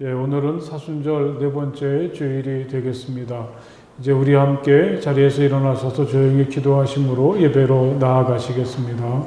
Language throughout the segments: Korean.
오늘은 사순절 네 번째 주일이 되겠습니다. 이제 우리 함께 자리에서 일어나셔서 조용히 기도하심으로 예배로 나아가시겠습니다.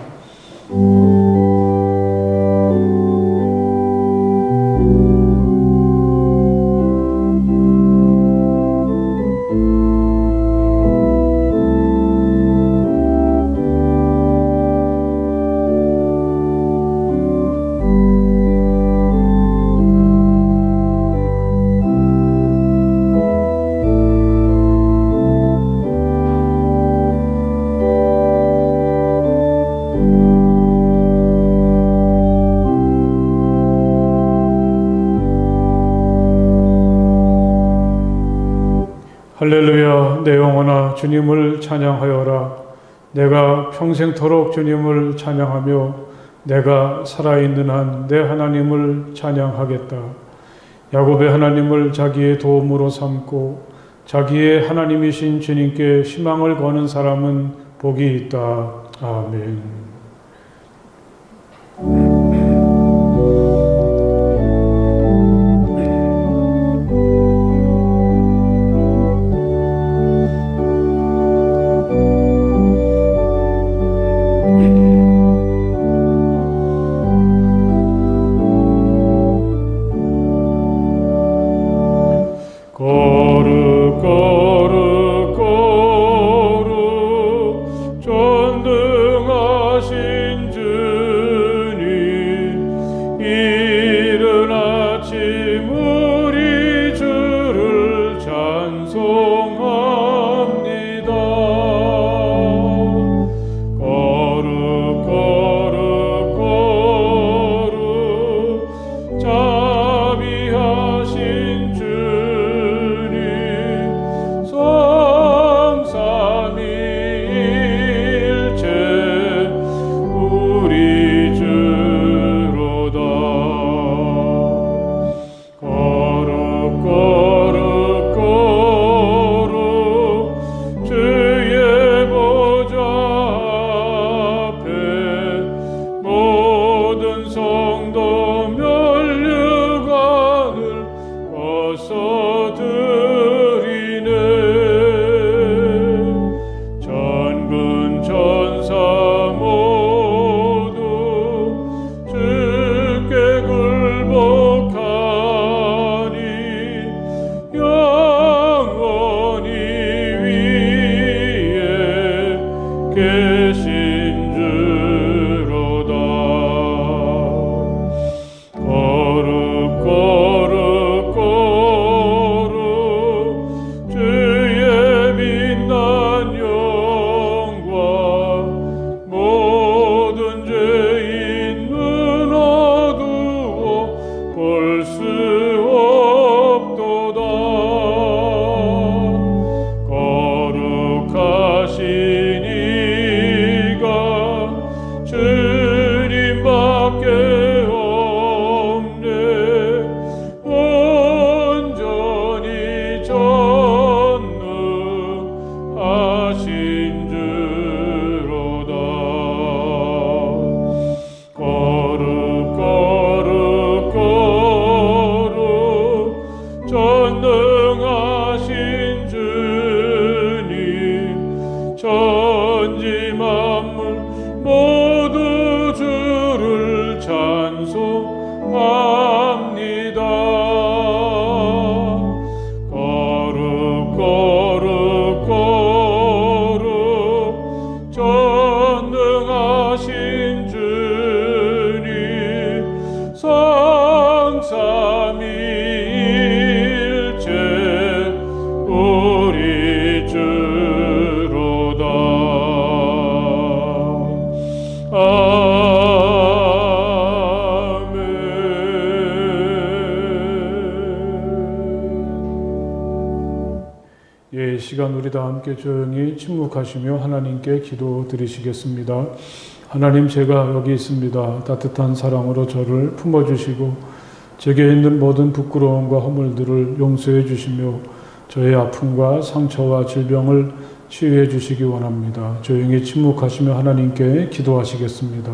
할렐루야, 내 영혼아 주님을 찬양하여라. 내가 평생토록 주님을 찬양하며 내가 살아있는 한 내 하나님을 찬양하겠다. 야곱의 하나님을 자기의 도움으로 삼고 자기의 하나님이신 주님께 희망을 거는 사람은 복이 있다. 아멘. 이 시간 우리 다 함께 조용히 침묵하시며 하나님께 기도 드리시겠습니다. 하나님, 제가 여기 있습니다. 따뜻한 사랑으로 저를 품어주시고 제게 있는 모든 부끄러움과 허물들을 용서해 주시며 저의 아픔과 상처와 질병을 치유해 주시기 원합니다. 조용히 침묵하시며 하나님께 기도하시겠습니다.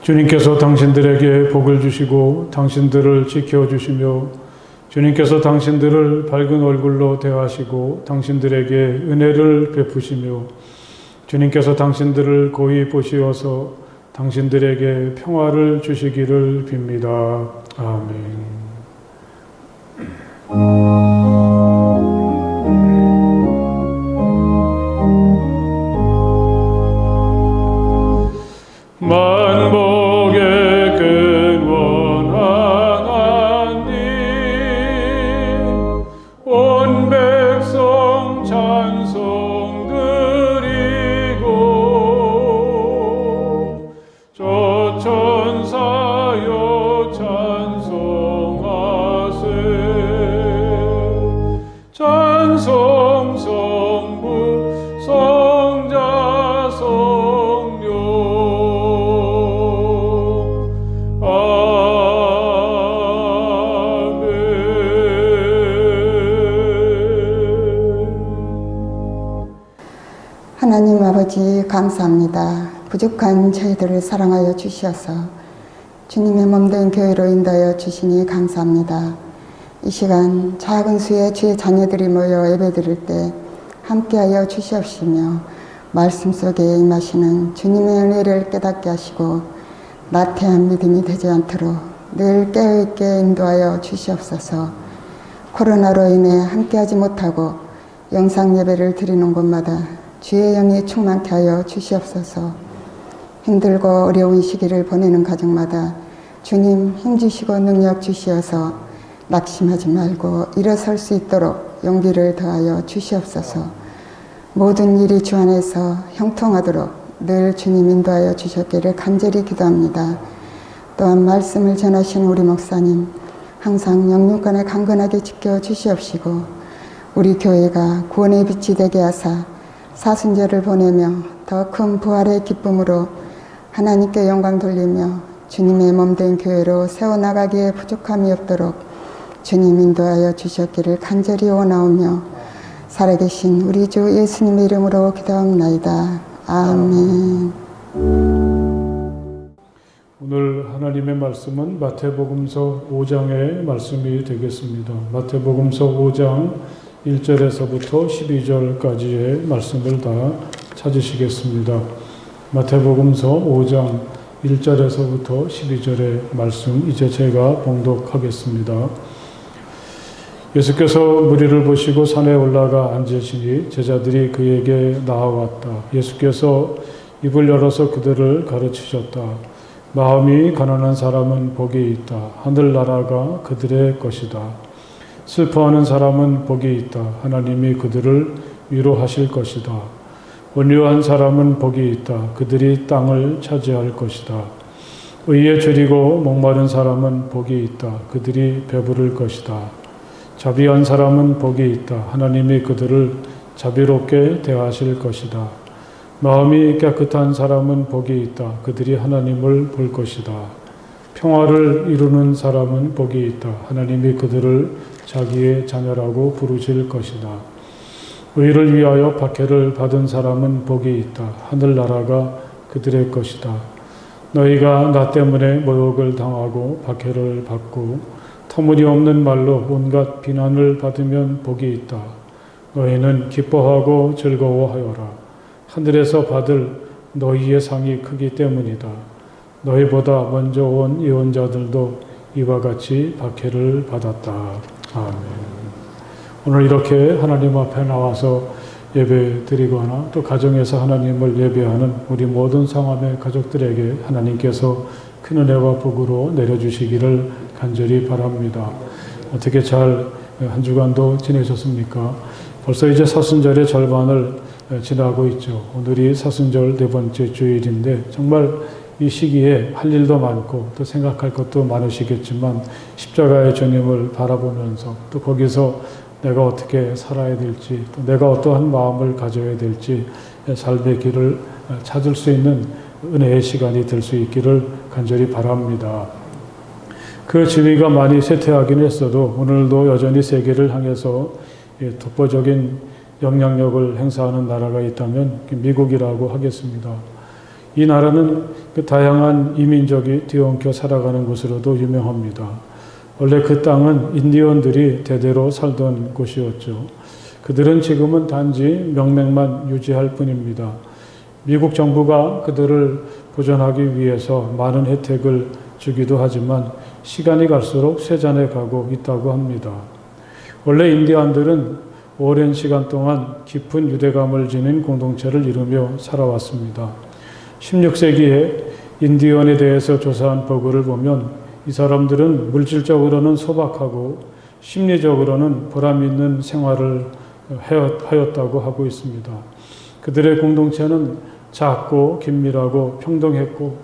주님께서 당신들에게 복을 주시고 당신들을 지켜주시며 주님께서 당신들을 밝은 얼굴로 대하시고 당신들에게 은혜를 베푸시며 주님께서 당신들을 고이 보시어서 당신들에게 평화를 주시기를 빕니다. 아멘. 만복의 근원 하나님 온 백성 찬송 드리고 저 천사여 찬송하세 찬송 성부 성자 성령 하나님 아버지 감사합니다. 부족한 저희들을 사랑하여 주시어서 주님의 몸된 교회로 인도하여 주시니 감사합니다. 이 시간 작은 수의 주의 자녀들이 모여 예배드릴 때 함께하여 주시옵시며 말씀 속에 임하시는 주님의 은혜를 깨닫게 하시고 나태한 믿음이 되지 않도록 늘 깨어있게 인도하여 주시옵소서. 코로나로 인해 함께하지 못하고 영상 예배를 드리는 곳마다 주의 영이 충만케 하여 주시옵소서. 힘들고 어려운 시기를 보내는 가정마다 주님 힘주시고 능력 주시어서 낙심하지 말고 일어설 수 있도록 용기를 더하여 주시옵소서. 모든 일이 주 안에서 형통하도록 늘 주님 인도하여 주셨기를 간절히 기도합니다. 또한 말씀을 전하시는 우리 목사님 항상 영육간에 강건하게 지켜주시옵시고 우리 교회가 구원의 빛이 되게 하사 사순절을 보내며 더 큰 부활의 기쁨으로 하나님께 영광 돌리며 주님의 몸된 교회로 세워나가기에 부족함이 없도록 주님 인도하여 주셨기를 간절히 원하오며 살아계신 우리 주 예수님의 이름으로 기도합나이다. 아멘. 오늘 하나님의 말씀은 마태복음서 5장의 말씀이 되겠습니다. 마태복음서 5장 1절에서부터 12절까지의 말씀을 다 찾으시겠습니다. 마태복음서 5장 1절에서부터 12절의 말씀 이제 제가 봉독하겠습니다. 예수께서 무리를 보시고 산에 올라가 앉으시니 제자들이 그에게 나아왔다. 예수께서 입을 열어서 그들을 가르치셨다. 마음이 가난한 사람은 복이 있다. 하늘나라가 그들의 것이다. 슬퍼하는 사람은 복이 있다. 하나님이 그들을 위로하실 것이다. 온유한 사람은 복이 있다. 그들이 땅을 차지할 것이다. 의에 줄이고 목마른 사람은 복이 있다. 그들이 배부를 것이다. 자비한 사람은 복이 있다. 하나님이 그들을 자비롭게 대하실 것이다. 마음이 깨끗한 사람은 복이 있다. 그들이 하나님을 볼 것이다. 평화를 이루는 사람은 복이 있다. 하나님이 그들을 자기의 자녀라고 부르실 것이다. 의를 위하여 박해를 받은 사람은 복이 있다. 하늘나라가 그들의 것이다. 너희가 나 때문에 모욕을 당하고 박해를 받고 터무니없는 말로 온갖 비난을 받으면 복이 있다. 너희는 기뻐하고 즐거워하여라. 하늘에서 받을 너희의 상이 크기 때문이다. 너희보다 먼저 온 예언자들도 이와 같이 박해를 받았다. 아멘. 오늘 이렇게 하나님 앞에 나와서 예배 드리거나 또 가정에서 하나님을 예배하는 우리 모든 성함의 가족들에게 하나님께서 큰 은혜와 복으로 내려주시기를 간절히 바랍니다. 어떻게 잘 한 주간도 지내셨습니까? 벌써 이제 사순절의 절반을 지나고 있죠. 오늘이 사순절 네 번째 주일인데 정말 이 시기에 할 일도 많고 또 생각할 것도 많으시겠지만 십자가의 주님을 바라보면서 또 거기서 내가 어떻게 살아야 될지 또 내가 어떠한 마음을 가져야 될지 삶의 길을 찾을 수 있는 은혜의 시간이 될 수 있기를 간절히 바랍니다. 그 지위가 많이 쇠퇴하긴 했어도 오늘도 여전히 세계를 향해서 독보적인 영향력을 행사하는 나라가 있다면 미국이라고 하겠습니다. 이 나라는 그 다양한 이민족이 뒤엉켜 살아가는 곳으로도 유명합니다. 원래 그 땅은 인디언들이 대대로 살던 곳이었죠. 그들은 지금은 단지 명맥만 유지할 뿐입니다. 미국 정부가 그들을 보존하기 위해서 많은 혜택을 주기도 하지만 시간이 갈수록 쇠잔해 가고 있다고 합니다. 원래 인디언들은 오랜 시간 동안 깊은 유대감을 지닌 공동체를 이루며 살아왔습니다. 16세기에 인디언에 대해서 조사한 보고를 보면 이 사람들은 물질적으로는 소박하고 심리적으로는 보람 있는 생활을 하였다고 하고 있습니다. 그들의 공동체는 작고 긴밀하고 평등했고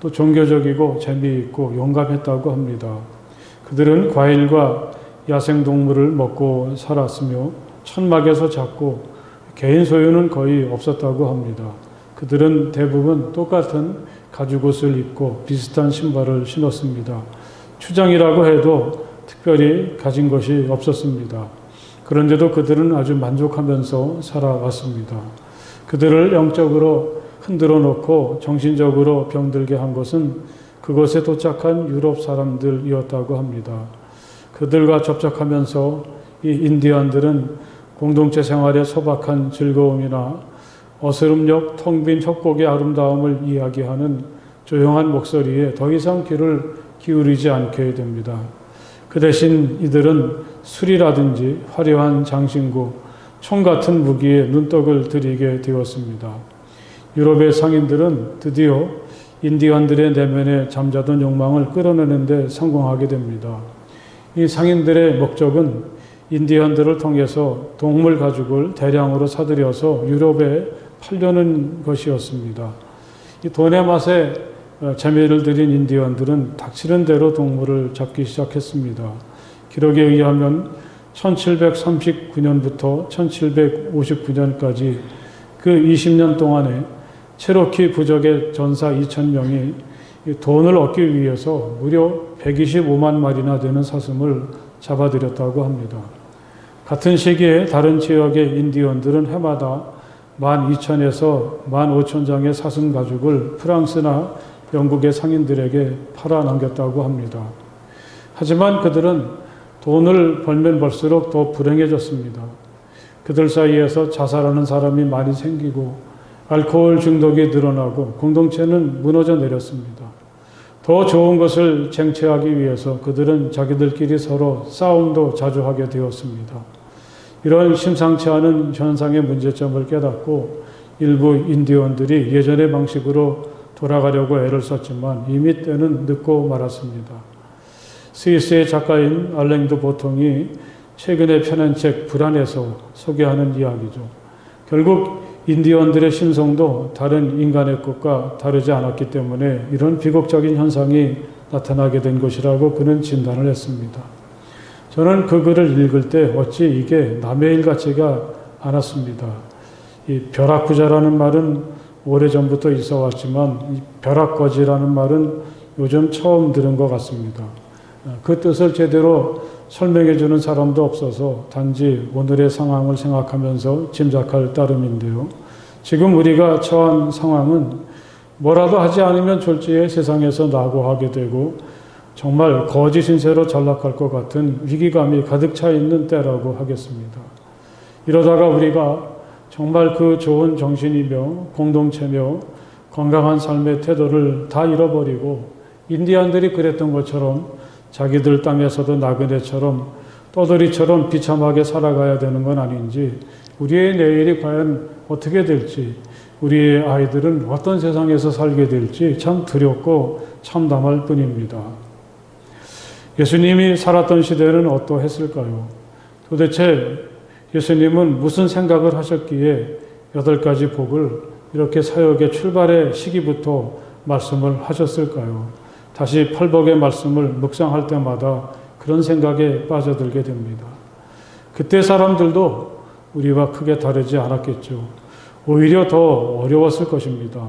또 종교적이고 재미있고 용감했다고 합니다. 그들은 과일과 야생동물을 먹고 살았으며 천막에서 잤고 개인 소유는 거의 없었다고 합니다. 그들은 대부분 똑같은 가죽옷을 입고 비슷한 신발을 신었습니다. 추장이라고 해도 특별히 가진 것이 없었습니다. 그런데도 그들은 아주 만족하면서 살아왔습니다. 그들을 영적으로 흔들어 놓고 정신적으로 병들게 한 것은 그곳에 도착한 유럽 사람들이었다고 합니다. 그들과 접촉하면서 이 인디언들은 공동체 생활의 소박한 즐거움이나 어스름력 텅 빈 협곡의 아름다움을 이야기하는 조용한 목소리에 더 이상 귀를 기울이지 않게 됩니다. 그 대신 이들은 술이라든지 화려한 장신구, 총 같은 무기에 눈독을 들이게 되었습니다. 유럽의 상인들은 드디어 인디언들의 내면에 잠자던 욕망을 끌어내는 데 성공하게 됩니다. 이 상인들의 목적은 인디언들을 통해서 동물 가죽을 대량으로 사들여서 유럽에 팔려는 것이었습니다. 이 돈의 맛에 재미를 들인 인디언들은 닥치는 대로 동물을 잡기 시작했습니다. 기록에 의하면 1739년부터 1759년까지 그 20년 동안에 체로키 부족의 전사 2,000명이 돈을 얻기 위해서 무려 125만 마리나 되는 사슴을 잡아들였다고 합니다. 같은 시기에 다른 지역의 인디언들은 해마다 12,000에서 15,000장의 사슴 가죽을 프랑스나 영국의 상인들에게 팔아 남겼다고 합니다. 하지만 그들은 돈을 벌면 벌수록 더 불행해졌습니다. 그들 사이에서 자살하는 사람이 많이 생기고 알코올 중독이 늘어나고 공동체는 무너져 내렸습니다. 더 좋은 것을 쟁취하기 위해서 그들은 자기들끼리 서로 싸움도 자주 하게 되었습니다. 이런 심상치 않은 현상의 문제점을 깨닫고 일부 인디언들이 예전의 방식으로 돌아가려고 애를 썼지만 이미 때는 늦고 말았습니다. 스위스의 작가인 알랭 드 보통이 최근에 펴낸 책 불안에서 소개하는 이야기죠. 결국 인디언들의 심성도 다른 인간의 것과 다르지 않았기 때문에 이런 비극적인 현상이 나타나게 된 것이라고 그는 진단을 했습니다. 저는 그 글을 읽을 때 어찌 이게 남의 일 같지가 않았습니다. 이 벼락부자라는 말은 오래전부터 있어 왔지만 이 벼락거지라는 말은 요즘 처음 들은 것 같습니다. 그 뜻을 제대로 설명해 주는 사람도 없어서 단지 오늘의 상황을 생각하면서 짐작할 따름인데요. 지금 우리가 처한 상황은 뭐라도 하지 않으면 졸지에 세상에서 낙오하게 되고 정말 거지 신세로 전락할 것 같은 위기감이 가득 차 있는 때라고 하겠습니다. 이러다가 우리가 정말 그 좋은 정신이며 공동체며 건강한 삶의 태도를 다 잃어버리고 인디언들이 그랬던 것처럼 자기들 땅에서도 나그네처럼 떠돌이처럼 비참하게 살아가야 되는 건 아닌지, 우리의 내일이 과연 어떻게 될지, 우리의 아이들은 어떤 세상에서 살게 될지 참 두렵고 참담할 뿐입니다. 예수님이 살았던 시대는 어떠했을까요? 도대체 예수님은 무슨 생각을 하셨기에 8가지 복을 이렇게 사역의 출발의 시기부터 말씀을 하셨을까요? 다시 팔복의 말씀을 묵상할 때마다 그런 생각에 빠져들게 됩니다. 그때 사람들도 우리와 크게 다르지 않았겠죠. 오히려 더 어려웠을 것입니다.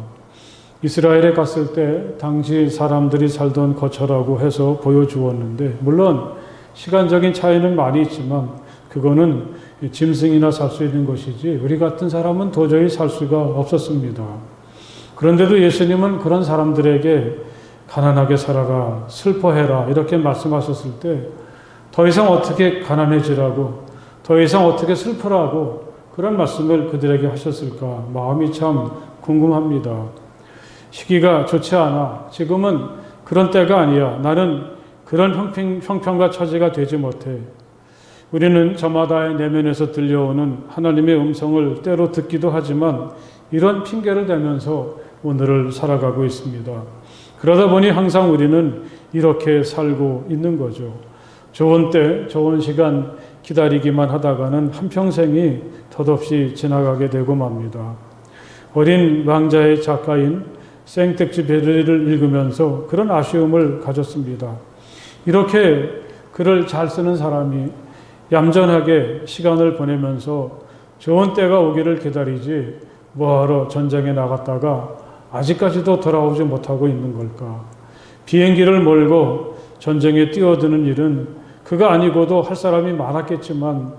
이스라엘에 갔을 때 당시 사람들이 살던 거처라고 해서 보여주었는데, 물론 시간적인 차이는 많이 있지만 그거는 짐승이나 살 수 있는 것이지 우리 같은 사람은 도저히 살 수가 없었습니다. 그런데도 예수님은 그런 사람들에게 가난하게 살아라, 슬퍼해라 이렇게 말씀하셨을 때 더 이상 어떻게 가난해지라고, 더 이상 어떻게 슬퍼라고 그런 말씀을 그들에게 하셨을까 마음이 참 궁금합니다. 시기가 좋지 않아. 지금은 그런 때가 아니야. 나는 그런 형편과 처지가 되지 못해. 우리는 저마다의 내면에서 들려오는 하나님의 음성을 때로 듣기도 하지만 이런 핑계를 대면서 오늘을 살아가고 있습니다. 그러다 보니 항상 우리는 이렇게 살고 있는 거죠. 좋은 때, 좋은 시간 기다리기만 하다가는 한평생이 덧없이 지나가게 되고 맙니다. 어린 왕자의 작가인 생텍쥐페리를 읽으면서 그런 아쉬움을 가졌습니다. 이렇게 글을 잘 쓰는 사람이 얌전하게 시간을 보내면서 좋은 때가 오기를 기다리지 뭐하러 전쟁에 나갔다가 아직까지도 돌아오지 못하고 있는 걸까? 비행기를 몰고 전쟁에 뛰어드는 일은 그가 아니고도 할 사람이 많았겠지만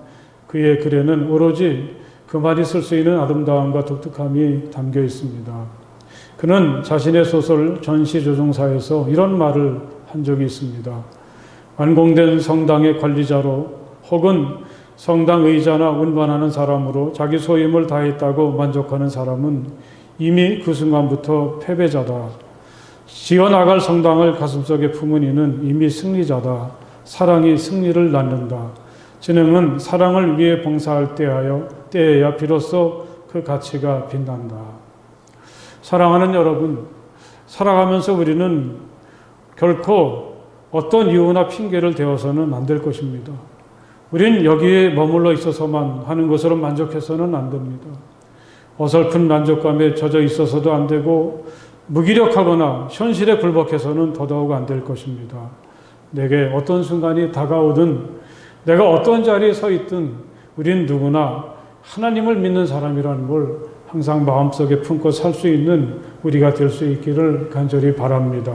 그의 글에는 오로지 그만이 쓸 수 있는 아름다움과 독특함이 담겨 있습니다. 그는 자신의 소설 전시조종사에서 이런 말을 한 적이 있습니다. 완공된 성당의 관리자로 혹은 성당 의자나 운반하는 사람으로 자기 소임을 다했다고 만족하는 사람은 이미 그 순간부터 패배자다. 지어나갈 성당을 가슴속에 품은 이는 이미 승리자다. 사랑이 승리를 낳는다. 진행은 사랑을 위해 봉사할 때에야 비로소 그 가치가 빛난다. 사랑하는 여러분, 살아가면서 우리는 결코 어떤 이유나 핑계를 대어서는 안 될 것입니다. 우린 여기에 머물러 있어서만 하는 것으로 만족해서는 안 됩니다. 어설픈 만족감에 젖어 있어서도 안 되고 무기력하거나 현실에 굴복해서는 더더욱 안 될 것입니다. 내게 어떤 순간이 다가오든 내가 어떤 자리에 서 있든 우린 누구나 하나님을 믿는 사람이라는 걸 항상 마음속에 품고 살 수 있는 우리가 될 수 있기를 간절히 바랍니다.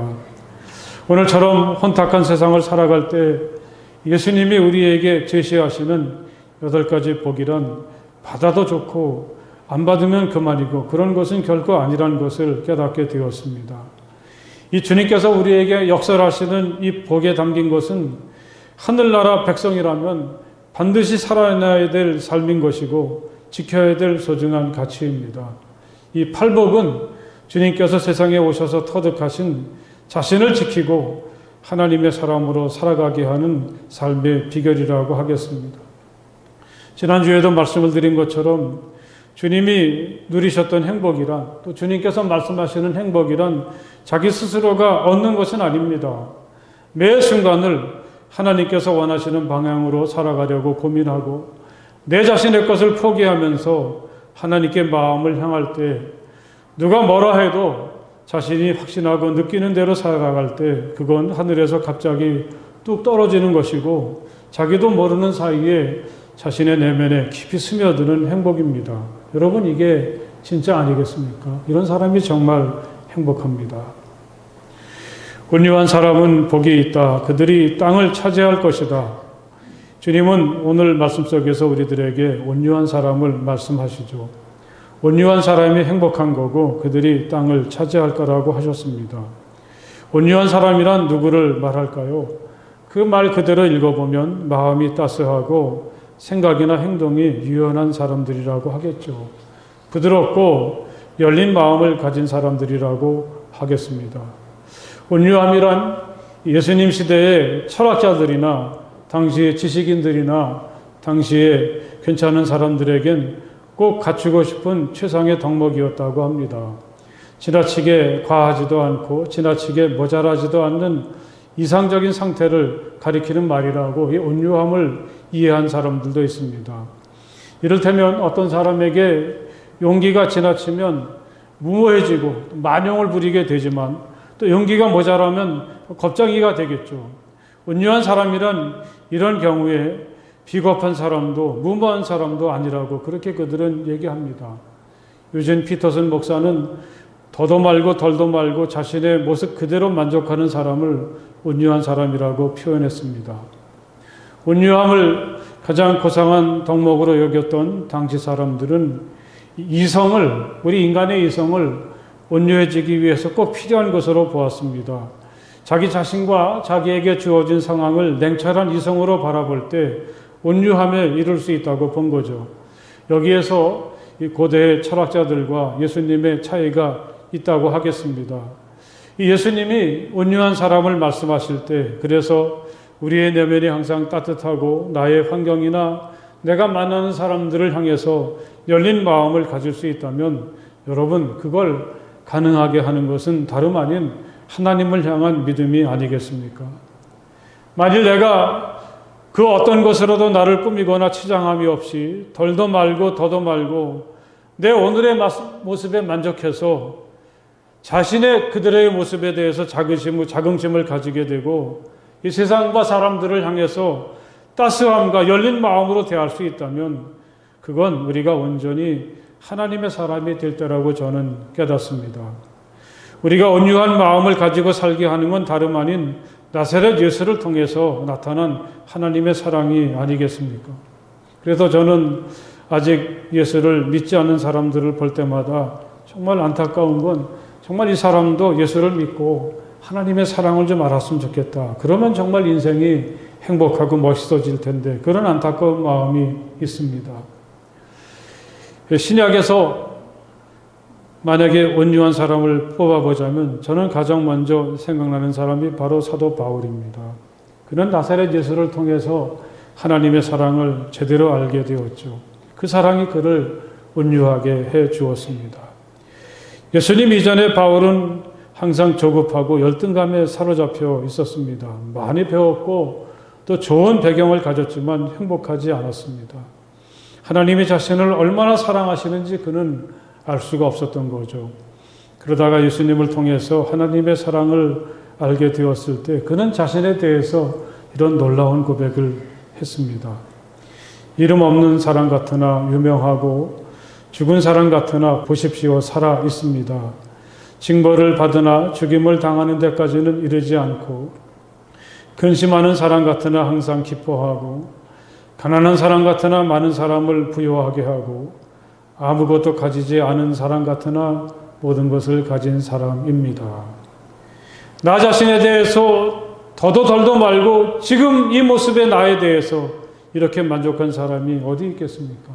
오늘처럼 혼탁한 세상을 살아갈 때 예수님이 우리에게 제시하시는 8가지 복이란 받아도 좋고 안 받으면 그만이고 그런 것은 결코 아니라는 것을 깨닫게 되었습니다. 이 주님께서 우리에게 역설하시는 이 복에 담긴 것은 하늘나라 백성이라면 반드시 살아내야 될 삶인 것이고 지켜야 될 소중한 가치입니다. 이 팔복은 주님께서 세상에 오셔서 터득하신 자신을 지키고 하나님의 사람으로 살아가게 하는 삶의 비결이라고 하겠습니다. 지난주에도 말씀을 드린 것처럼 주님이 누리셨던 행복이란, 또 주님께서 말씀하시는 행복이란 자기 스스로가 얻는 것은 아닙니다. 매 순간을 하나님께서 원하시는 방향으로 살아가려고 고민하고 내 자신의 것을 포기하면서 하나님께 마음을 향할 때 누가 뭐라 해도 자신이 확신하고 느끼는 대로 살아갈 때 그건 하늘에서 갑자기 뚝 떨어지는 것이고 자기도 모르는 사이에 자신의 내면에 깊이 스며드는 행복입니다. 여러분, 이게 진짜 아니겠습니까? 이런 사람이 정말 행복합니다. 온유한 사람은 복이 있다. 그들이 땅을 차지할 것이다. 주님은 오늘 말씀 속에서 우리들에게 온유한 사람을 말씀하시죠. 온유한 사람이 행복한 거고 그들이 땅을 차지할 거라고 하셨습니다. 온유한 사람이란 누구를 말할까요? 그 말 그대로 읽어보면 마음이 따스하고 생각이나 행동이 유연한 사람들이라고 하겠죠. 부드럽고 열린 마음을 가진 사람들이라고 하겠습니다. 온유함이란 예수님 시대의 철학자들이나 당시의 지식인들이나 당시에 괜찮은 사람들에겐 꼭 갖추고 싶은 최상의 덕목이었다고 합니다. 지나치게 과하지도 않고 지나치게 모자라지도 않는 이상적인 상태를 가리키는 말이라고 이 온유함을 이해한 사람들도 있습니다. 이를테면 어떤 사람에게 용기가 지나치면 무모해지고 만용을 부리게 되지만 또 용기가 모자라면 겁쟁이가 되겠죠. 온유한 사람이란 이런 경우에 비겁한 사람도 무모한 사람도 아니라고 그렇게 그들은 얘기합니다. 유진 피터슨 목사는 더도 말고 덜도 말고 자신의 모습 그대로 만족하는 사람을 온유한 사람이라고 표현했습니다. 온유함을 가장 고상한 덕목으로 여겼던 당시 사람들은 이성을, 우리 인간의 이성을 온유해지기 위해서 꼭 필요한 것으로 보았습니다. 자기 자신과 자기에게 주어진 상황을 냉철한 이성으로 바라볼 때 온유함에 이를 수 있다고 본 거죠. 여기에서 이 고대 철학자들과 예수님의 차이가 있다고 하겠습니다. 이 예수님이 온유한 사람을 말씀하실 때, 그래서 우리의 내면이 항상 따뜻하고 나의 환경이나 내가 만나는 사람들을 향해서 열린 마음을 가질 수 있다면 여러분, 그걸 가능하게 하는 것은 다름 아닌 하나님을 향한 믿음이 아니겠습니까? 만일 내가 그 어떤 것으로도 나를 꾸미거나 치장함이 없이 덜도 말고 더도 말고 내 오늘의 모습에 만족해서 자신의 그들의 모습에 대해서 자긍심을 가지게 되고 이 세상과 사람들을 향해서 따스함과 열린 마음으로 대할 수 있다면 그건 우리가 온전히 하나님의 사람이 될 때라고 저는 깨닫습니다. 우리가 온유한 마음을 가지고 살게 하는 건 다름 아닌 나사렛 예수를 통해서 나타난 하나님의 사랑이 아니겠습니까? 그래서 저는 아직 예수를 믿지 않는 사람들을 볼 때마다 정말 안타까운 건 정말 이 사람도 예수를 믿고 하나님의 사랑을 좀 알았으면 좋겠다. 그러면 정말 인생이 행복하고 멋있어질 텐데 그런 안타까운 마음이 있습니다. 신약에서 만약에 온유한 사람을 뽑아보자면 저는 가장 먼저 생각나는 사람이 바로 사도 바울입니다. 그는 나사렛 예수를 통해서 하나님의 사랑을 제대로 알게 되었죠. 그 사랑이 그를 온유하게 해 주었습니다. 예수님 이전에 바울은 항상 조급하고 열등감에 사로잡혀 있었습니다. 많이 배웠고 또 좋은 배경을 가졌지만 행복하지 않았습니다. 하나님이 자신을 얼마나 사랑하시는지 그는 알 수가 없었던 거죠. 그러다가 예수님을 통해서 하나님의 사랑을 알게 되었을 때 그는 자신에 대해서 이런 놀라운 고백을 했습니다. 이름 없는 사람 같으나 유명하고 죽은 사람 같으나 보십시오 살아 있습니다. 징벌을 받으나 죽임을 당하는 데까지는 이르지 않고 근심하는 사람 같으나 항상 기뻐하고 가난한 사람 같으나 많은 사람을 부유하게 하고 아무것도 가지지 않은 사람 같으나 모든 것을 가진 사람입니다. 나 자신에 대해서 더도 덜도 말고 지금 이 모습의 나에 대해서 이렇게 만족한 사람이 어디 있겠습니까?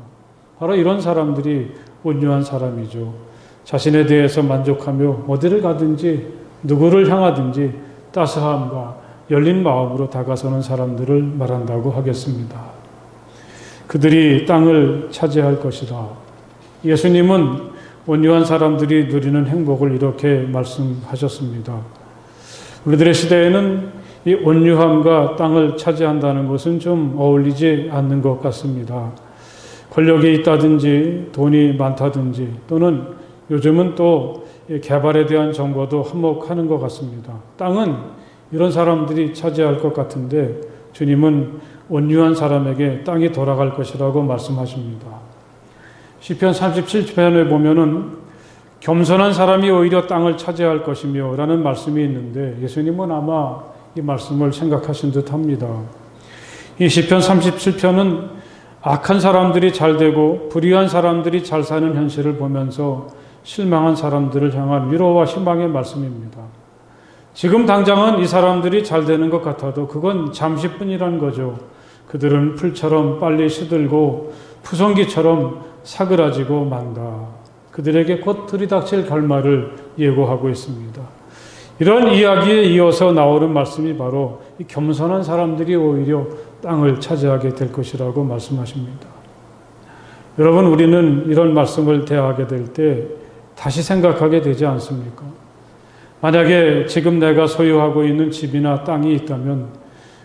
바로 이런 사람들이 온유한 사람이죠. 자신에 대해서 만족하며 어디를 가든지 누구를 향하든지 따스함과 열린 마음으로 다가서는 사람들을 말한다고 하겠습니다. 그들이 땅을 차지할 것이다. 예수님은 온유한 사람들이 누리는 행복을 이렇게 말씀하셨습니다. 우리들의 시대에는 이 온유함과 땅을 차지한다는 것은 좀 어울리지 않는 것 같습니다. 권력이 있다든지 돈이 많다든지 또는 요즘은 또 개발에 대한 정보도 한몫하는 것 같습니다. 땅은 이런 사람들이 차지할 것 같은데 주님은 온유한 사람에게 땅이 돌아갈 것이라고 말씀하십니다. 시편 37편에 보면은 겸손한 사람이 오히려 땅을 차지할 것이며 라는 말씀이 있는데 예수님은 아마 이 말씀을 생각하신 듯 합니다. 이 시편 37편은 악한 사람들이 잘 되고 불의한 사람들이 잘 사는 현실을 보면서 실망한 사람들을 향한 위로와 희망의 말씀입니다. 지금 당장은 이 사람들이 잘 되는 것 같아도 그건 잠시뿐이라는 거죠. 그들은 풀처럼 빨리 시들고 푸성기처럼 사그라지고 만다. 그들에게 곧 들이닥칠 결말을 예고하고 있습니다. 이런 이야기에 이어서 나오는 말씀이 바로 이 겸손한 사람들이 오히려 땅을 차지하게 될 것이라고 말씀하십니다. 여러분, 우리는 이런 말씀을 대하게 될 때 다시 생각하게 되지 않습니까? 만약에 지금 내가 소유하고 있는 집이나 땅이 있다면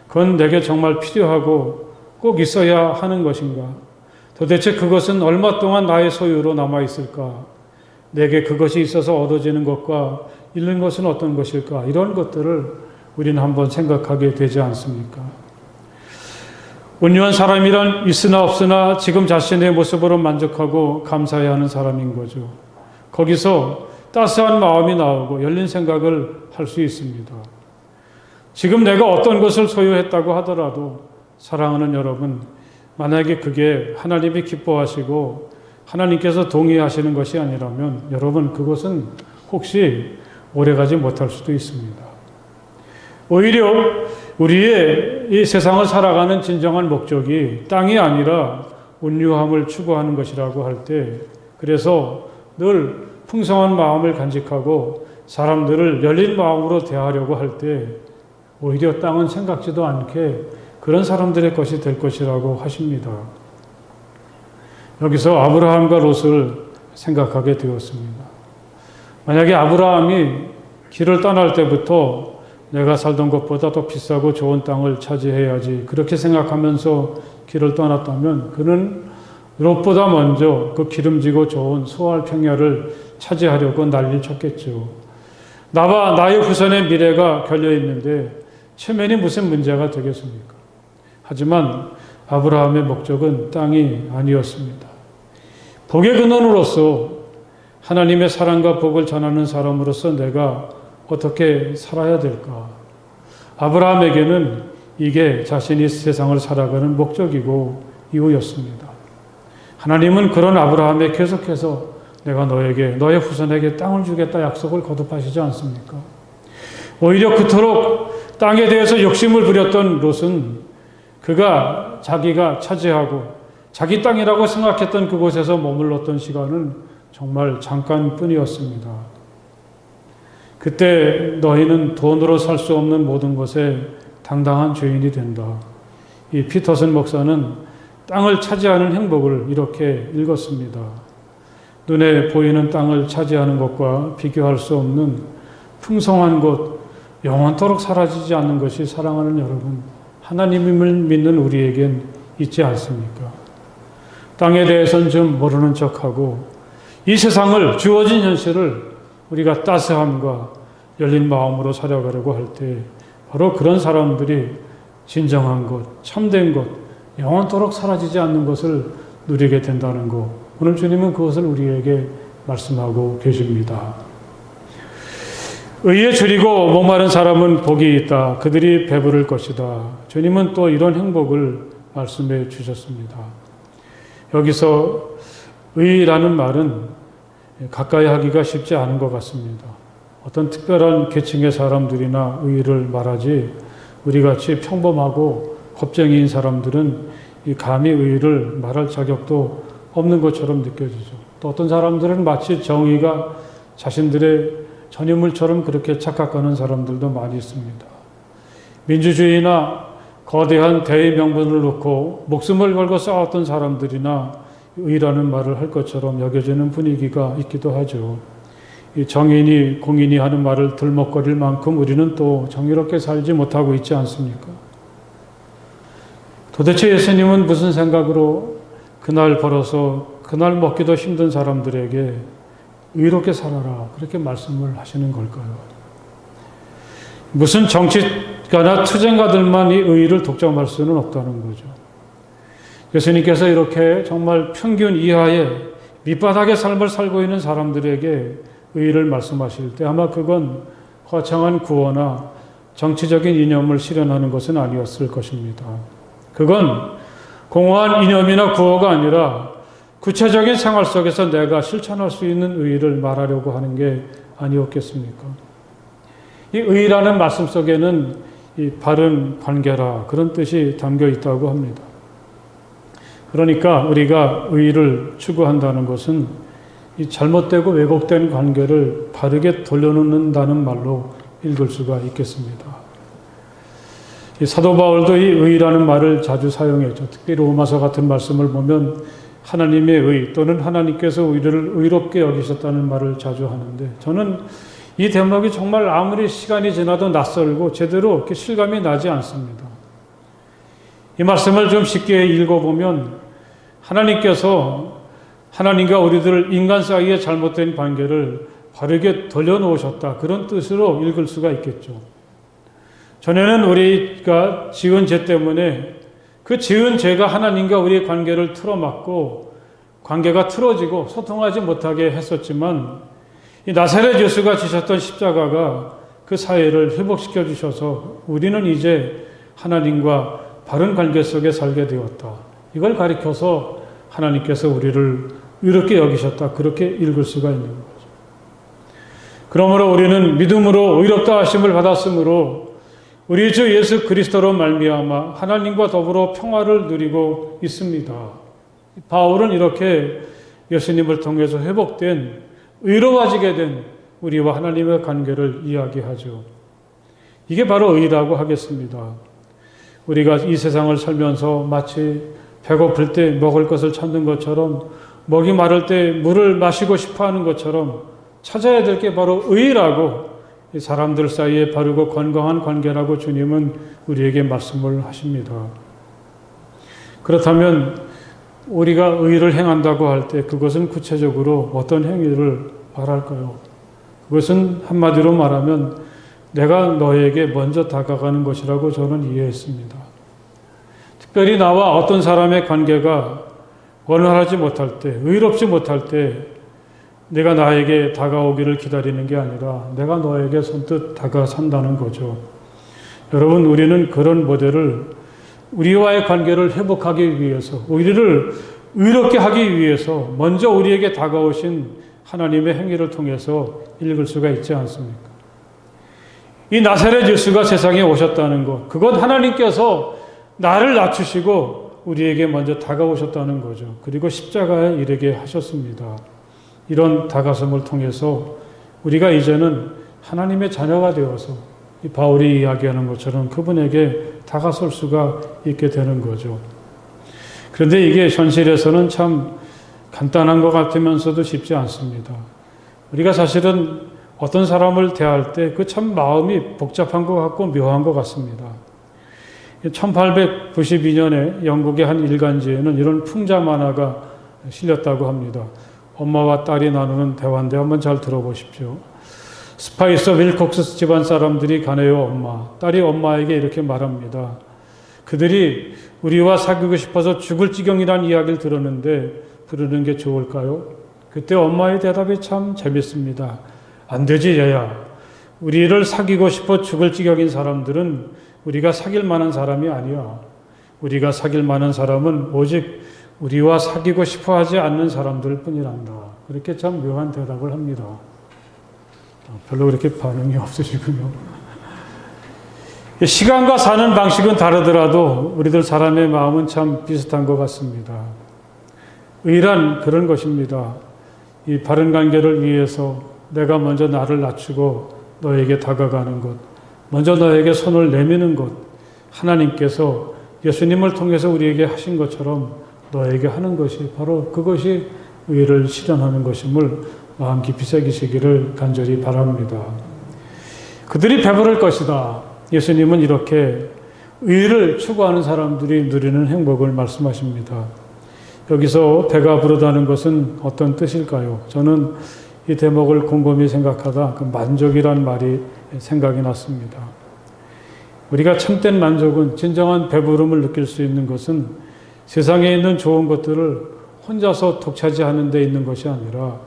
그건 내게 정말 필요하고 꼭 있어야 하는 것인가? 도대체 그것은 얼마 동안 나의 소유로 남아있을까? 내게 그것이 있어서 얻어지는 것과 잃는 것은 어떤 것일까? 이런 것들을 우리는 한번 생각하게 되지 않습니까? 온유한 사람이란 있으나 없으나 지금 자신의 모습으로 만족하고 감사해야 하는 사람인 거죠. 거기서 따스한 마음이 나오고 열린 생각을 할 수 있습니다. 지금 내가 어떤 것을 소유했다고 하더라도 사랑하는 여러분, 만약에 그게 하나님이 기뻐하시고 하나님께서 동의하시는 것이 아니라면 여러분 그것은 혹시 오래가지 못할 수도 있습니다. 오히려 우리의 이 세상을 살아가는 진정한 목적이 땅이 아니라 온유함을 추구하는 것이라고 할 때, 그래서 늘 풍성한 마음을 간직하고 사람들을 열린 마음으로 대하려고 할 때 오히려 땅은 생각지도 않게 그런 사람들의 것이 될 것이라고 하십니다. 여기서 아브라함과 롯을 생각하게 되었습니다. 만약에 아브라함이 길을 떠날 때부터 내가 살던 것보다 더 비싸고 좋은 땅을 차지해야지 그렇게 생각하면서 길을 떠났다면 그는 롯보다 먼저 그 기름지고 좋은 소알 평야를 차지하려고 난리를 쳤겠죠. 나와 나의 후손의 미래가 걸려있는데 체면이 무슨 문제가 되겠습니까? 하지만 아브라함의 목적은 땅이 아니었습니다. 복의 근원으로서 하나님의 사랑과 복을 전하는 사람으로서 내가 어떻게 살아야 될까? 아브라함에게는 이게 자신이 세상을 살아가는 목적이고 이유였습니다. 하나님은 그런 아브라함에 계속해서 내가 너에게, 너의 후손에게 땅을 주겠다 약속을 거듭하시지 않습니까? 오히려 그토록 땅에 대해서 욕심을 부렸던 롯은 그가 자기가 차지하고 자기 땅이라고 생각했던 그곳에서 머물렀던 시간은 정말 잠깐뿐이었습니다. 그때 너희는 돈으로 살 수 없는 모든 것에 당당한 죄인이 된다. 이 피터슨 목사는 땅을 차지하는 행복을 이렇게 읽었습니다. 눈에 보이는 땅을 차지하는 것과 비교할 수 없는 풍성한 것, 영원토록 사라지지 않는 것이 사랑하는 여러분, 하나님을 믿는 우리에겐 있지 않습니까? 땅에 대해서는 좀 모르는 척하고 이 세상을, 주어진 현실을 우리가 따스함과 열린 마음으로 살아가려고 할 때 바로 그런 사람들이 진정한 것, 참된 것, 영원토록 사라지지 않는 것을 누리게 된다는 것, 오늘 주님은 그것을 우리에게 말씀하고 계십니다. 의에 줄이고 목마른 사람은 복이 있다. 그들이 배부를 것이다. 주님은 또 이런 행복을 말씀해 주셨습니다. 여기서 의라는 말은 가까이 하기가 쉽지 않은 것 같습니다. 어떤 특별한 계층의 사람들이나 의를 말하지 우리같이 평범하고 겁쟁이인 사람들은 이 감히 의를 말할 자격도 없는 것처럼 느껴지죠. 또 어떤 사람들은 마치 정의가 자신들의 전유물처럼 그렇게 착각하는 사람들도 많이 있습니다. 민주주의나 거대한 대의 명분을 놓고 목숨을 걸고 싸웠던 사람들이나 의라는 말을 할 것처럼 여겨지는 분위기가 있기도 하죠. 이 정인이 공인이 하는 말을 들먹거릴 만큼 우리는 또 정의롭게 살지 못하고 있지 않습니까? 도대체 예수님은 무슨 생각으로 그날 벌어서 그날 먹기도 힘든 사람들에게 의롭게 살아라 그렇게 말씀을 하시는 걸까요? 무슨 정치가나 투쟁가들만 이 의의를 독점할 수는 없다는 거죠. 예수님께서 이렇게 정말 평균 이하의 밑바닥의 삶을 살고 있는 사람들에게 의의를 말씀하실 때 아마 그건 거창한 구호나 정치적인 이념을 실현하는 것은 아니었을 것입니다. 그건 공허한 이념이나 구호가 아니라 구체적인 생활 속에서 내가 실천할 수 있는 의의를 말하려고 하는 게 아니었겠습니까? 이 의의라는 말씀 속에는 이 바른 관계라 그런 뜻이 담겨 있다고 합니다. 그러니까 우리가 의의를 추구한다는 것은 이 잘못되고 왜곡된 관계를 바르게 돌려놓는다는 말로 읽을 수가 있겠습니다. 이 사도 바울도 이 의의라는 말을 자주 사용했죠. 특히 로마서 같은 말씀을 보면 하나님의 의 또는 하나님께서 우리를 의롭게 여기셨다는 말을 자주 하는데 저는 이 대목이 정말 아무리 시간이 지나도 낯설고 제대로 이렇게 실감이 나지 않습니다. 이 말씀을 좀 쉽게 읽어보면 하나님께서 하나님과 우리들 인간 사이의 잘못된 관계를 바르게 돌려놓으셨다. 그런 뜻으로 읽을 수가 있겠죠. 전에는 우리가 지은 죄 때문에 그 지은 죄가 하나님과 우리의 관계를 틀어막고 관계가 틀어지고 소통하지 못하게 했었지만 이 나사렛 예수가 지셨던 십자가가 그 사이를 회복시켜 주셔서 우리는 이제 하나님과 바른 관계 속에 살게 되었다. 이걸 가리켜서 하나님께서 우리를 의롭게 여기셨다. 그렇게 읽을 수가 있는 거죠. 그러므로 우리는 믿음으로 의롭다 하심을 받았으므로 우리 주 예수 그리스도로 말미암아 하나님과 더불어 평화를 누리고 있습니다. 바울은 이렇게 예수님을 통해서 회복된, 의로워지게 된 우리와 하나님의 관계를 이야기하죠. 이게 바로 의라고 하겠습니다. 우리가 이 세상을 살면서 마치 배고플 때 먹을 것을 찾는 것처럼, 목이 마를 때 물을 마시고 싶어 하는 것처럼 찾아야 될 게 바로 의라고, 사람들 사이에 바르고 건강한 관계라고 주님은 우리에게 말씀을 하십니다. 그렇다면 우리가 의를 행한다고 할 때 그것은 구체적으로 어떤 행위를 말할까요? 그것은 한마디로 말하면 내가 너에게 먼저 다가가는 것이라고 저는 이해했습니다. 특별히 나와 어떤 사람의 관계가 원활하지 못할 때, 의롭지 못할 때 내가 나에게 다가오기를 기다리는 게 아니라 내가 너에게 선뜻 다가선다는 거죠. 여러분, 우리는 그런 모델을 우리와의 관계를 회복하기 위해서, 우리를 의롭게 하기 위해서 먼저 우리에게 다가오신 하나님의 행위를 통해서 읽을 수가 있지 않습니까? 이 나사렛 예수가 세상에 오셨다는 것, 그건 하나님께서 나를 낮추시고 우리에게 먼저 다가오셨다는 거죠. 그리고 십자가에 이르게 하셨습니다. 이런 다가섬을 통해서 우리가 이제는 하나님의 자녀가 되어서 이 바울이 이야기하는 것처럼 그분에게 다가설 수가 있게 되는 거죠. 그런데 이게 현실에서는 참 간단한 것 같으면서도 쉽지 않습니다. 우리가 사실은 어떤 사람을 대할 때 그 참 마음이 복잡한 것 같고 묘한 것 같습니다. 1892년에 영국의 한 일간지에는 이런 풍자 만화가 실렸다고 합니다. 엄마와 딸이 나누는 대화인데 한번 잘 들어보십시오. 스파이서 윌콕스 집안 사람들이 가네요, 엄마. 딸이 엄마에게 이렇게 말합니다. 그들이 우리와 사귀고 싶어서 죽을 지경이란 이야기를 들었는데 부르는 게 좋을까요? 그때 엄마의 대답이 참 재밌습니다. 안 되지, 얘야. 우리를 사귀고 싶어 죽을 지경인 사람들은 우리가 사귈 만한 사람이 아니야. 우리가 사귈 만한 사람은 오직 우리와 사귀고 싶어 하지 않는 사람들 뿐이란다. 그렇게 참 묘한 대답을 합니다. 별로 그렇게 반응이 없으시군요. 시간과 사는 방식은 다르더라도 우리들 사람의 마음은 참 비슷한 것 같습니다. 의란 그런 것입니다. 이 바른 관계를 위해서 내가 먼저 나를 낮추고 너에게 다가가는 것, 먼저 너에게 손을 내미는 것, 하나님께서 예수님을 통해서 우리에게 하신 것처럼 너에게 하는 것이 바로 그것이 의를 실현하는 것임을 마음 깊이 새기시기를 간절히 바랍니다. 그들이 배부를 것이다. 예수님은 이렇게 의를 추구하는 사람들이 누리는 행복을 말씀하십니다. 여기서 배가 부르다는 것은 어떤 뜻일까요? 저는 이 대목을 곰곰이 생각하다 그 만족이란 말이 생각이 났습니다. 우리가 참된 만족은, 진정한 배부름을 느낄 수 있는 것은 세상에 있는 좋은 것들을 혼자서 독차지하는 데 있는 것이 아니라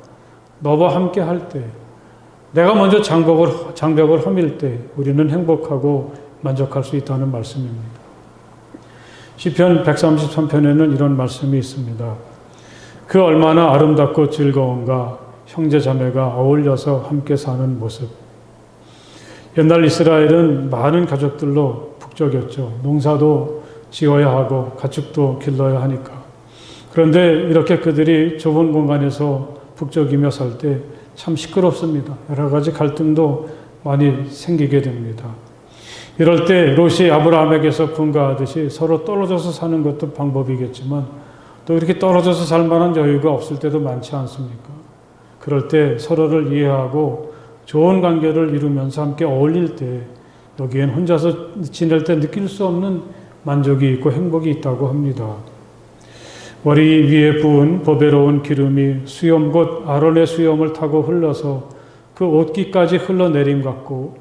너와 함께 할 때, 내가 먼저 장벽을 허밀 때 우리는 행복하고 만족할 수 있다는 말씀입니다. 시편 133편에는 이런 말씀이 있습니다. 그 얼마나 아름답고 즐거운가, 형제 자매가 어울려서 함께 사는 모습. 옛날 이스라엘은 많은 가족들로 북적였죠. 농사도 지어야 하고 가축도 길러야 하니까. 그런데 이렇게 그들이 좁은 공간에서 북적이며 살 때 참 시끄럽습니다. 여러 가지 갈등도 많이 생기게 됩니다. 이럴 때 롯이 아브라함에게서 분가하듯이 서로 떨어져서 사는 것도 방법이겠지만 또 이렇게 떨어져서 살 만한 여유가 없을 때도 많지 않습니까? 그럴 때 서로를 이해하고 좋은 관계를 이루면서 함께 어울릴 때 여기엔 혼자서 지낼 때 느낄 수 없는 만족이 있고 행복이 있다고 합니다. 머리 위에 부은 보배로운 기름이 수염 곧 아론의 수염을 타고 흘러서 그 옷깃까지 흘러내림 같고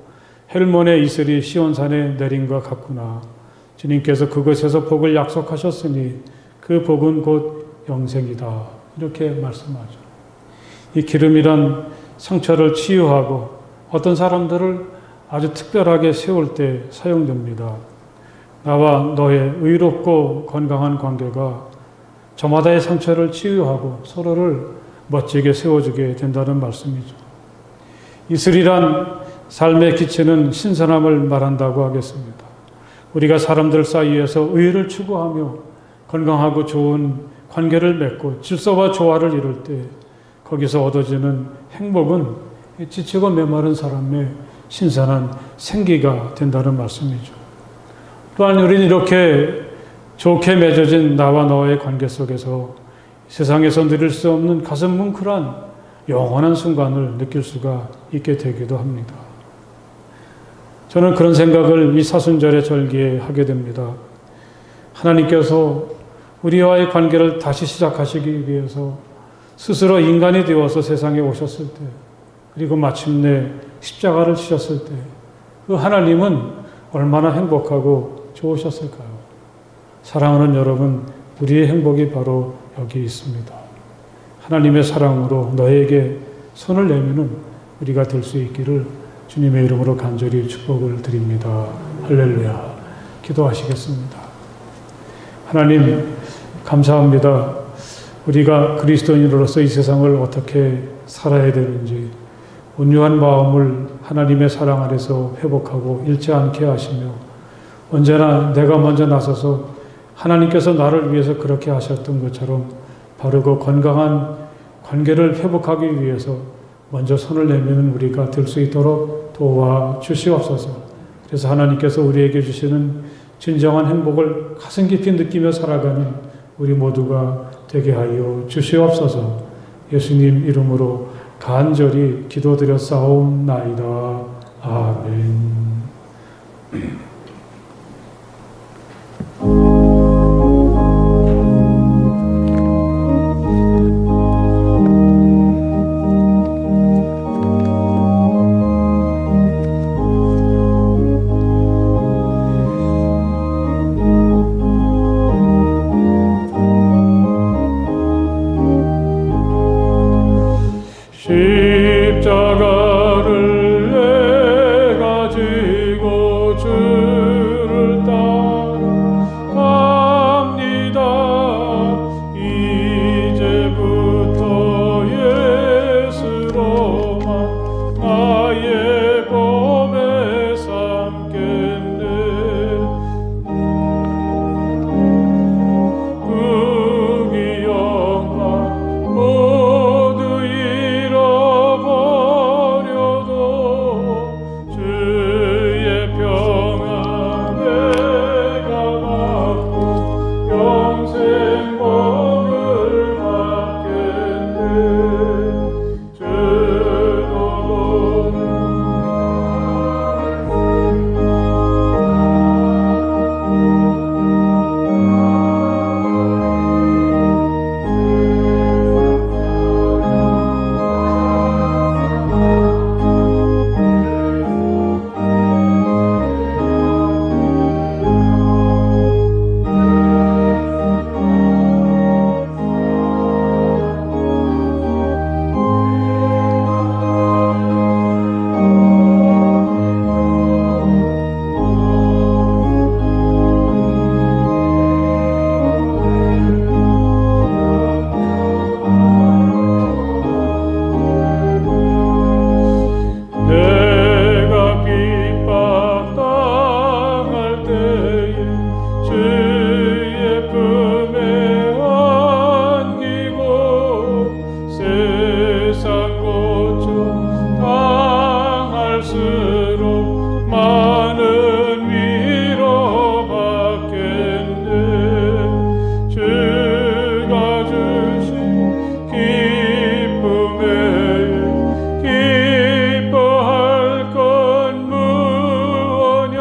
헬몬의 이슬이 시온산에 내림과 같구나. 주님께서 그것에서 복을 약속하셨으니 그 복은 곧 영생이다. 이렇게 말씀하죠. 이 기름이란 상처를 치유하고 어떤 사람들을 아주 특별하게 세울 때 사용됩니다. 나와 너의 의롭고 건강한 관계가 저마다의 상처를 치유하고 서로를 멋지게 세워주게 된다는 말씀이죠. 이슬이란 삶에 끼치는 신선함을 말한다고 하겠습니다. 우리가 사람들 사이에서 의를 추구하며 건강하고 좋은 관계를 맺고 질서와 조화를 이룰 때 거기서 얻어지는 행복은 지치고 메마른 사람의 신선한 생기가 된다는 말씀이죠. 또한 우리는 이렇게 좋게 맺어진 나와 너의 관계 속에서 세상에서 누릴 수 없는 가슴 뭉클한 영원한 순간을 느낄 수가 있게 되기도 합니다. 저는 그런 생각을 이 사순절의 절기에 하게 됩니다. 하나님께서 우리와의 관계를 다시 시작하시기 위해서 스스로 인간이 되어서 세상에 오셨을 때, 그리고 마침내 십자가를 지셨을 때, 그 하나님은 얼마나 행복하고 좋으셨을까요? 사랑하는 여러분, 우리의 행복이 바로 여기 있습니다. 하나님의 사랑으로 너에게 손을 내미는 우리가 될 수 있기를 주님의 이름으로 간절히 축복을 드립니다. 할렐루야. 기도하시겠습니다. 하나님, 감사합니다. 우리가 그리스도인으로서 이 세상을 어떻게 살아야 되는지 온유한 마음을 하나님의 사랑 아래서 회복하고 잃지 않게 하시며 언제나 내가 먼저 나서서 하나님께서 나를 위해서 그렇게 하셨던 것처럼 바르고 건강한 관계를 회복하기 위해서 먼저 손을 내미는 우리가 될 수 있도록 도와주시옵소서. 그래서 하나님께서 우리에게 주시는 진정한 행복을 가슴 깊이 느끼며 살아가는 우리 모두가 되게 하여 주시옵소서. 예수님 이름으로 간절히 기도드렸사옵나이다. 아멘. 십자가를 내가 지고 주를 따라갑니다. 이제부터 예수로만 나의 몸에 삼겠네. 부귀 영광 모두 잃어버려도 주의 평안 내가 받고 영생 복을 받겠네. 주도 내가 핍박당할 때에 주의 품에 안기고 세상 고통 당할수록 많은 위로받겠네. 주가 주신 기쁨에 기뻐할 건 무엇냐.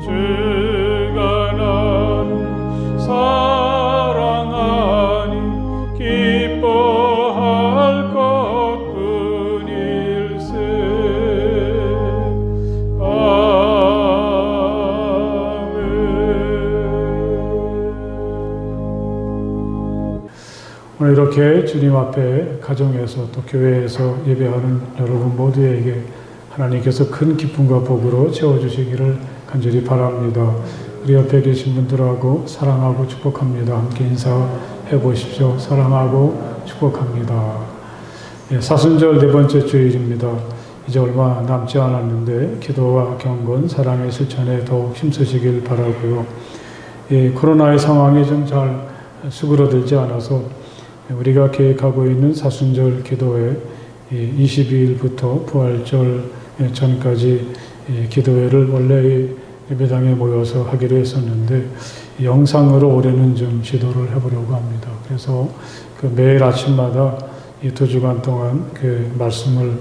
주가 나를 사랑하니 기뻐할 것뿐일세. 아멘. 오늘 이렇게 주님 앞에 가정에서 또 교회에서 예배하는 여러분 모두에게 하나님께서 큰 기쁨과 복으로 채워주시기를 간절히 바랍니다. 우리 옆에 계신 분들하고 사랑하고 축복합니다. 함께 인사해 보십시오. 사랑하고 축복합니다. 사순절 네 번째 주일입니다. 이제 얼마 남지 않았는데 기도와 경건, 사랑의 실천에 더욱 힘쓰시길 바라고요. 코로나의 상황이 좀 잘 수그러들지 않아서 우리가 계획하고 있는 사순절 기도회 22일부터 부활절 전까지 기도회를 원래 예배당에 모여서 하기로 했었는데 영상으로 올해는 좀 시도를 해보려고 합니다. 그래서 그 매일 아침마다 이 2주간 동안 그 말씀을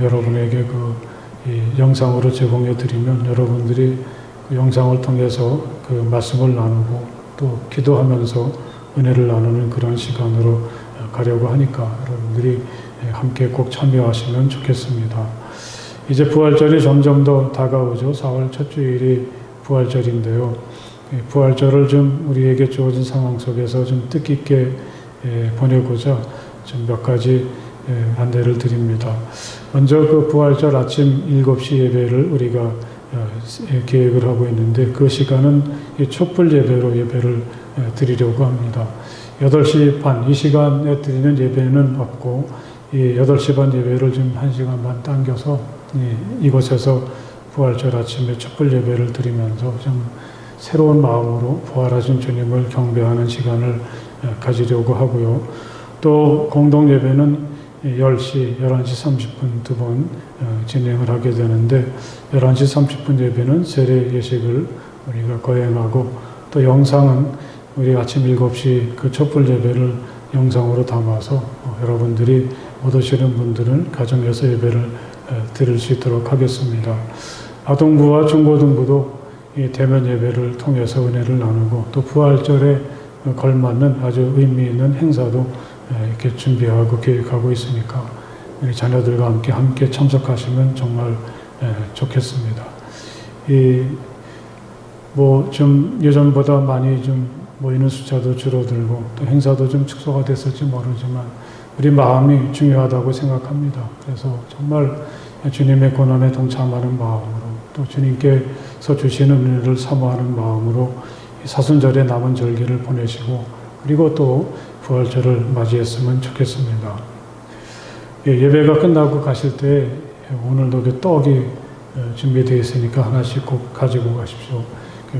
여러분에게 이 영상으로 제공해 드리면 여러분들이 그 영상을 통해서 그 말씀을 나누고 또 기도하면서 은혜를 나누는 그런 시간으로 가려고 하니까 여러분들이 함께 꼭 참여하시면 좋겠습니다. 이제 부활절이 점점 더 다가오죠. 4월 첫 주일이 부활절인데요. 부활절을 좀 우리에게 주어진 상황 속에서 좀 뜻깊게 보내고자 좀 몇 가지 안내를 드립니다. 먼저 그 부활절 아침 7시 예배를 우리가 계획을 하고 있는데 그 시간은 촛불 예배로 예배를 드리려고 합니다. 8시 반, 이 시간에 드리는 예배는 없고 이 8시 반 예배를 좀 1시간 반 당겨서 이곳에서 부활절 아침에 촛불 예배를 드리면서 좀 새로운 마음으로 부활하신 주님을 경배하는 시간을 가지려고 하고요. 또 공동 예배는 10시, 11시 30분 두 번 진행을 하게 되는데 11시 30분 예배는 세례 예식을 우리가 거행하고 또 영상은 우리 아침 7시 그 촛불 예배를 영상으로 담아서 여러분들이 못 오시는 분들은 가정에서 예배를 드릴 수 있도록 하겠습니다. 아동부와 중고등부도 이 대면 예배를 통해서 은혜를 나누고 또 부활절에 걸맞는 아주 의미 있는 행사도 이렇게 준비하고 계획하고 있으니까 우리 자녀들과 함께 참석하시면 정말 좋겠습니다. 뭐 좀 예전보다 많이 좀 모이는 숫자도 줄어들고 또 행사도 좀 축소가 됐을지 모르지만 우리 마음이 중요하다고 생각합니다. 그래서 정말 주님의 고난에 동참하는 마음으로 또 주님께서 주시는 은혜를 사모하는 마음으로 사순절의 남은 절기를 보내시고 그리고 또 부활절을 맞이했으면 좋겠습니다. 예배가 끝나고 가실 때 오늘도 그 떡이 준비되어 있으니까 하나씩 꼭 가지고 가십시오.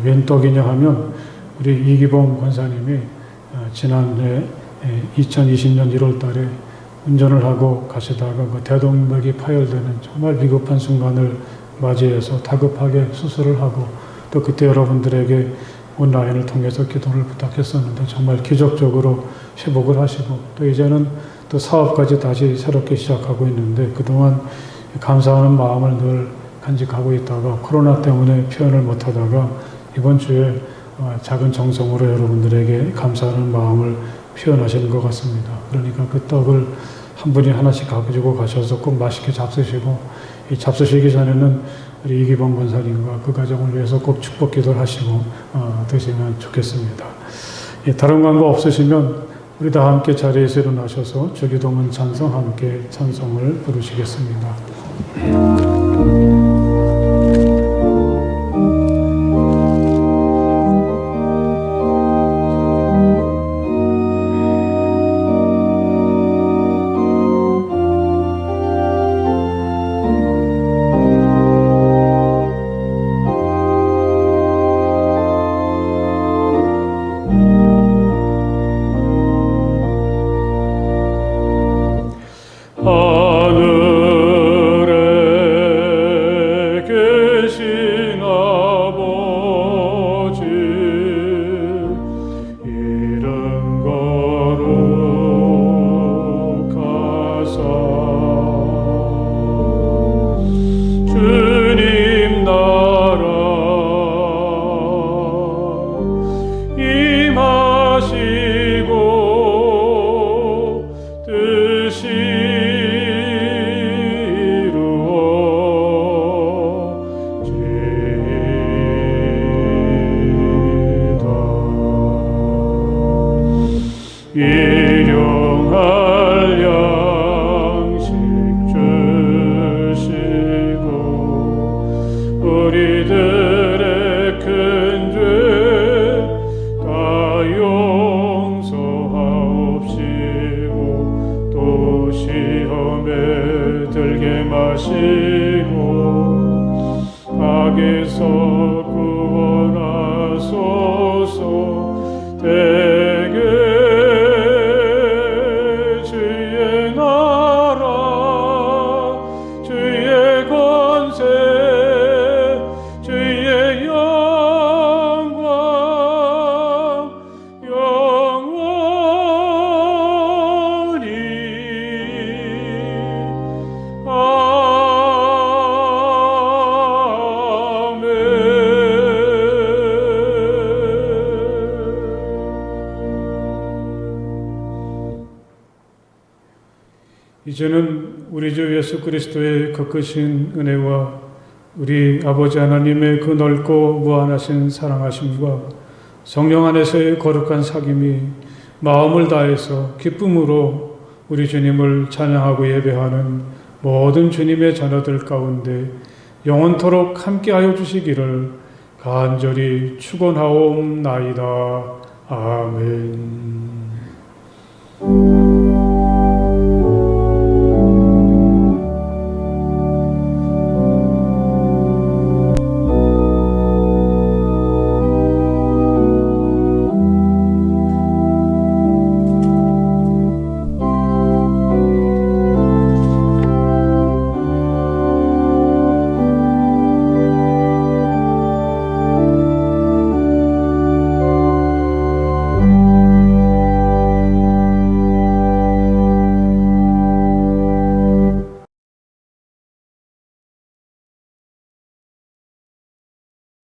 웬 떡이냐 하면 우리 이기봉 권사님이 지난해 2020년 1월 달에 운전을 하고 가시다가 그 대동맥이 파열되는 정말 비급한 순간을 맞이해서 다급하게 수술을 하고 또 그때 여러분들에게 온라인을 통해서 기도를 부탁했었는데 정말 기적적으로 회복을 하시고 또 이제는 또 사업까지 다시 새롭게 시작하고 있는데 그동안 감사하는 마음을 늘 간직하고 있다가 코로나 때문에 표현을 못하다가 이번 주에 작은 정성으로 여러분들에게 감사하는 마음을 표현하시는 것 같습니다. 그러니까 그 떡을 한 분이 하나씩 가지고 가셔서 꼭 맛있게 잡수시고 이 잡수시기 전에는 우리 이기범 권사님과 그 가정을 위해서 꼭 축복 기도를 하시고 드시면 좋겠습니다. 다른 광고 없으시면 우리 다 함께 자리에서 일어나셔서 주기도문 찬송 함께 찬송을 부르시겠습니다. 일용할 양식 주시고 우리들의 큰 죄 다 이제는 우리 주 예수 그리스도의 거크신 은혜와 우리 아버지 하나님의 그 넓고 무한하신 사랑하심과 성령 안에서의 거룩한 사귐이 마음을 다해서 기쁨으로 우리 주님을 찬양하고 예배하는 모든 주님의 자녀들 가운데 영원토록 함께하여 주시기를 간절히 축원하옵나이다. 아멘.